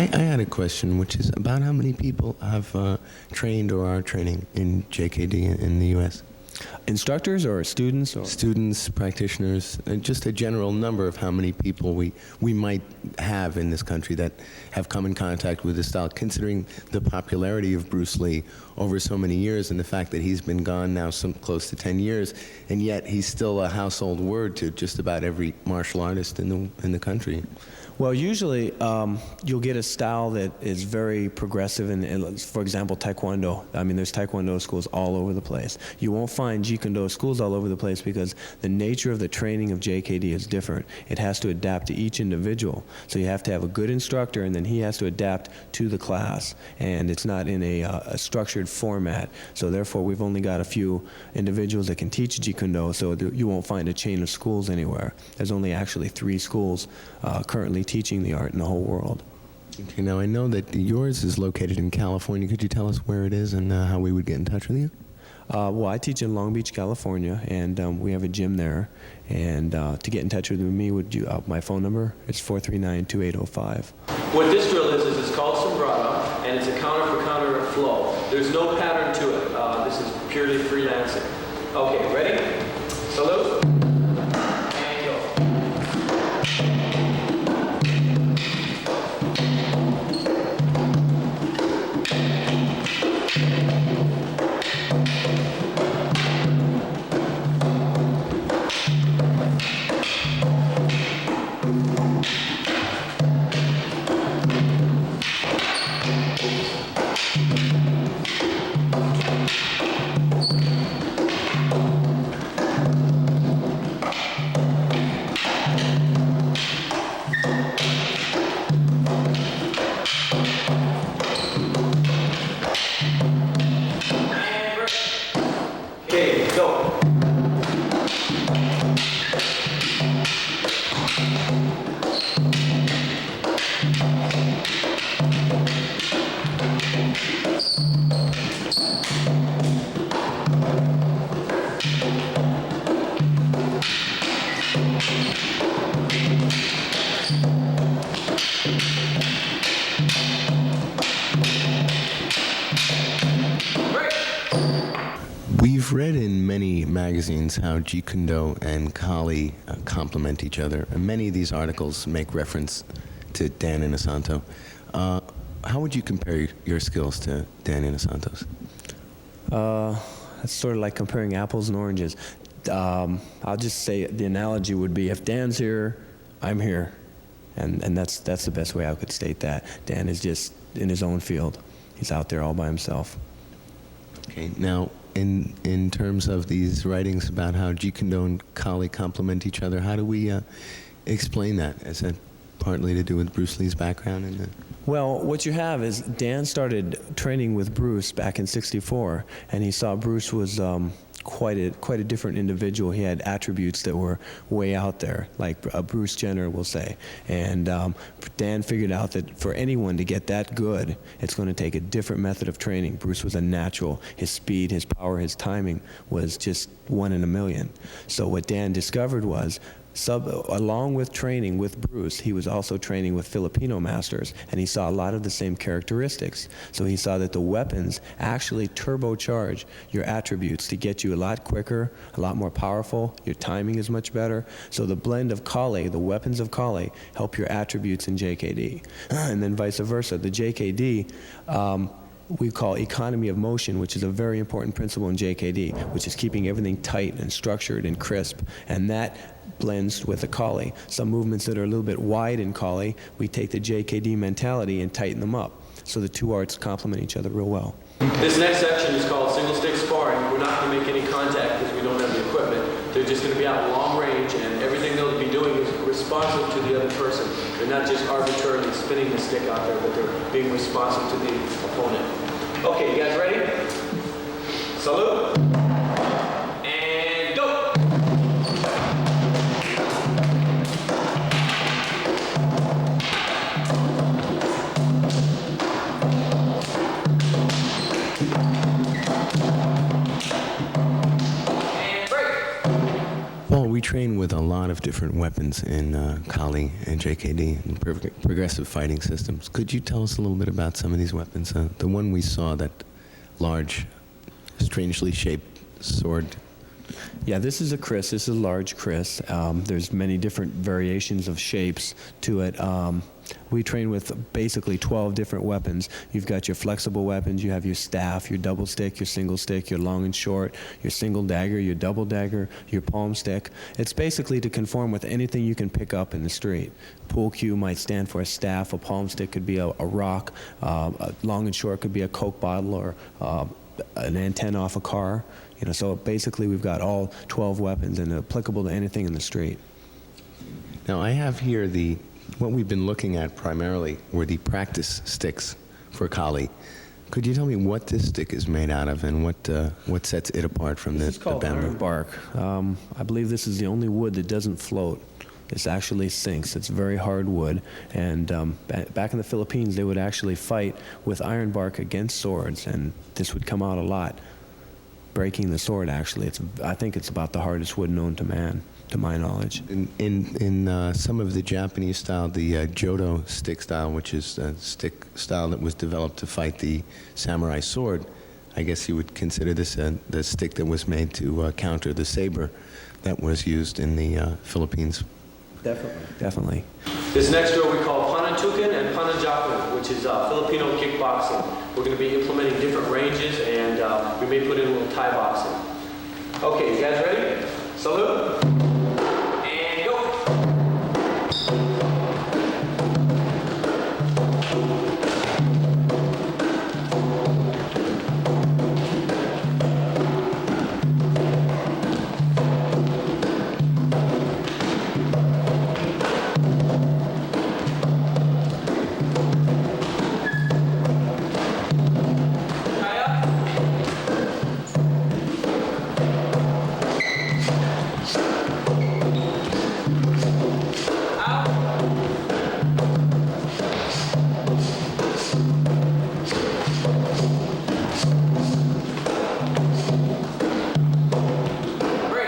I had a question, which is about how many people have trained or are training in JKD in the U.S.? Instructors or students? Or? Students, practitioners, just a general number of how many people we might have in this country that have come in contact with this style, considering the popularity of Bruce Lee over so many years and the fact that he's been gone now some close to 10 years, and yet he's still a household word to just about every martial artist in the country. Well, usually you'll get a style that is very progressive, for example, Taekwondo. I mean, there's Taekwondo schools all over the place. You won't find Jeet Kune Do schools all over the place because the nature of the training of JKD is different. It has to adapt to each individual. So you have to have a good instructor, and then he has to adapt to the class. And it's not in a structured format. So therefore, we've only got a few individuals that can teach Jeet Kune Do, so you won't find a chain of schools anywhere. There's only actually 3 schools currently teaching the art in the whole world. Okay, now I know that yours is located in California. Could you tell us where it is and how we would get in touch with you? Well, I teach in Long Beach, California, and we have a gym there. And to get in touch with me, my phone number is 439-2805. What this drill is it's called Srada, and it's a counter-for-counter flow. There's no pattern to it. This is purely freelancing. Okay, ready? Salute. And go. Okay, go. We've read in many magazines how Jeet Kune Do and Kali complement each other, and many of these articles make reference to Dan Inosanto. How would you compare your skills to Dan Inosanto's? It's sort of like comparing apples and oranges. I'll just say the analogy would be if Dan's here, I'm here. And that's the best way I could state that. Dan is just in his own field. He's out there all by himself. Okay, now in terms of these writings about how Jeet Kune Do and Kali complement each other, how do we explain that? Is that partly to do with Bruce Lee's background? Well, what you have is Dan started training with Bruce back in '64, and he saw Bruce was quite a different individual. He had attributes that were way out there, like Bruce Jenner will say. And Dan figured out that for anyone to get that good, it's going to take a different method of training. Bruce was a natural. His speed, his power, his timing was just 1 in a million. So what Dan discovered was, along with training with Bruce, he was also training with Filipino masters, and he saw a lot of the same characteristics. So he saw that the weapons actually turbocharge your attributes to get you a lot quicker, a lot more powerful. Your timing is much better. So the blend of Kali, the weapons of Kali, help your attributes in JKD. And then vice versa. The JKD, we call economy of motion, which is a very important principle in JKD, which is keeping everything tight and structured and crisp. And that blends with the Kali. Some movements that are a little bit wide in Kali, we take the JKD mentality and tighten them up. So the two arts complement each other real well. This next section is called single stick sparring. We're not going to make any contact because we don't have the equipment. They're just going to be out long range, and everything they'll be doing is responsive to the other person. They're not just arbitrarily spinning the stick out there, but they're being responsive to the opponent. Okay, you guys ready? Salute. And go. train with a lot of different weapons in Kali and JKD and progressive fighting systems. Could you tell us a little bit about some of these weapons? The one we saw, that large, strangely shaped sword. Yeah, this is a kris. This is a large kris. There's many different variations of shapes to it. We train with basically 12 different weapons. You've got your flexible weapons, you have your staff, your double stick, your single stick, your long and short, your single dagger, your double dagger, your palm stick. It's basically to conform with anything you can pick up in the street. Pool cue might stand for a staff, a palm stick could be a rock, a long and short could be a Coke bottle or an antenna off a car. You know, so basically we've got all 12 weapons and applicable to anything in the street. Now I have here what we've been looking at primarily were the practice sticks for Kali. Could you tell me what this stick is made out of and what sets it apart from This is the called bamboo? iron bark. I believe this is the only wood that doesn't float. This actually sinks. It's very hard wood. And back in the Philippines, they would actually fight with iron bark against swords, and this would come out a lot. Breaking the sword, actually. I think it's about the hardest wood known to man, to my knowledge. In some of the Japanese style, the Jodo stick style, which is a stick style that was developed to fight the samurai sword, I guess you would consider this the stick that was made to counter the saber that was used in the Philippines. Definitely. This next drill we call Panantukan and Panantukan, which is Filipino kickboxing. We're going to be implementing different ranges, and we may put in a little Thai boxing. Okay, you guys ready? Salute!